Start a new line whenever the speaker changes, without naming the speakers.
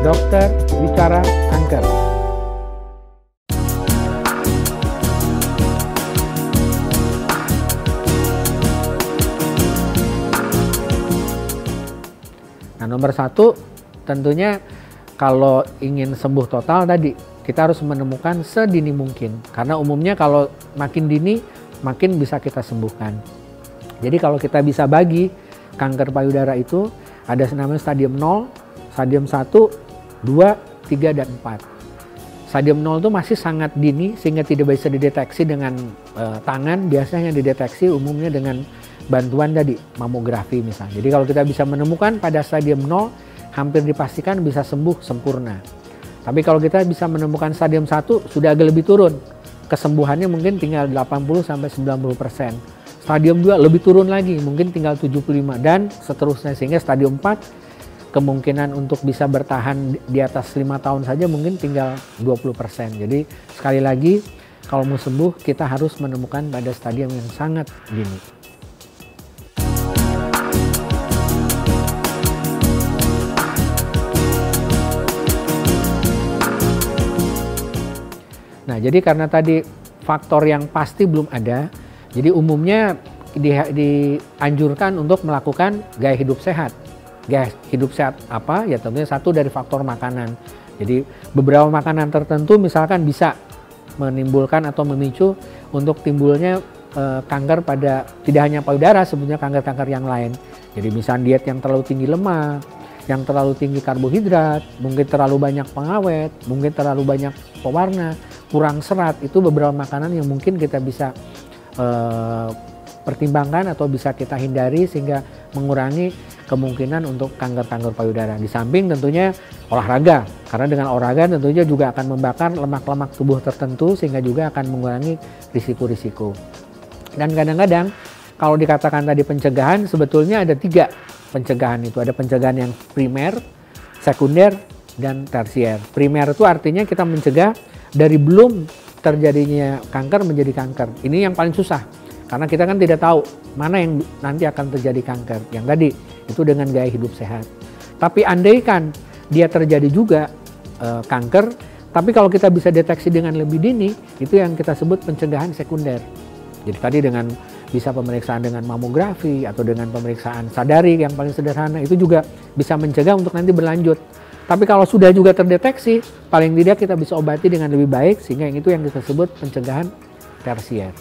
Dokter Bicara Kanker. Nah, nomor satu tentunya kalau ingin sembuh total tadi kita harus menemukan sedini mungkin, karena umumnya kalau makin dini makin bisa kita sembuhkan. Jadi kalau kita bisa bagi kanker payudara itu ada namanya stadium 0, stadium 1, 2, 3, dan 4. Stadium 0 itu masih sangat dini sehingga tidak bisa dideteksi dengan tangan, biasanya dideteksi umumnya dengan bantuan tadi mamografi misalnya. Jadi kalau kita bisa menemukan pada stadium 0, hampir dipastikan bisa sembuh sempurna. Tapi kalau kita bisa menemukan stadium 1 sudah agak lebih turun, kesembuhannya mungkin tinggal 80-90%. Stadium 2 lebih turun lagi, mungkin tinggal 75 dan seterusnya, sehingga stadium 4 kemungkinan untuk bisa bertahan di atas 5 tahun saja mungkin tinggal 20%. Jadi sekali lagi kalau mau sembuh kita harus menemukan pada stadium yang sangat dini. Nah, jadi karena tadi faktor yang pasti belum ada, jadi umumnya dianjurkan untuk melakukan gaya hidup sehat. Gaya hidup sehat apa? Ya tentunya satu dari faktor makanan. Jadi beberapa makanan tertentu misalkan bisa menimbulkan atau memicu untuk timbulnya kanker pada tidak hanya payudara, sebetulnya kanker-kanker yang lain. Jadi misalnya diet yang terlalu tinggi lemak, yang terlalu tinggi karbohidrat, mungkin terlalu banyak pengawet, mungkin terlalu banyak pewarna, kurang serat, itu beberapa makanan yang mungkin kita bisa pertimbangkan atau bisa kita hindari sehingga mengurangi kemungkinan untuk kanker-kanker payudara. Di samping tentunya olahraga, karena dengan olahraga tentunya juga akan membakar lemak-lemak tubuh tertentu sehingga juga akan mengurangi risiko-risiko. Dan kadang-kadang kalau dikatakan tadi pencegahan, sebetulnya ada 3 pencegahan itu. Ada pencegahan yang primer, sekunder, dan tersier. Primer itu artinya kita mencegah dari belum terjadinya kanker menjadi kanker. Ini yang paling susah karena kita kan tidak tahu mana yang nanti akan terjadi kanker. Yang tadi itu dengan gaya hidup sehat. Tapi andaikan dia terjadi juga kanker, tapi kalau kita bisa deteksi dengan lebih dini, itu yang kita sebut pencegahan sekunder. Jadi tadi dengan bisa pemeriksaan dengan mamografi atau dengan pemeriksaan sadari yang paling sederhana, itu juga bisa mencegah untuk nanti berlanjut. Tapi kalau sudah juga terdeteksi, paling tidak kita bisa obati dengan lebih baik, sehingga itu yang kita sebut pencegahan tersier.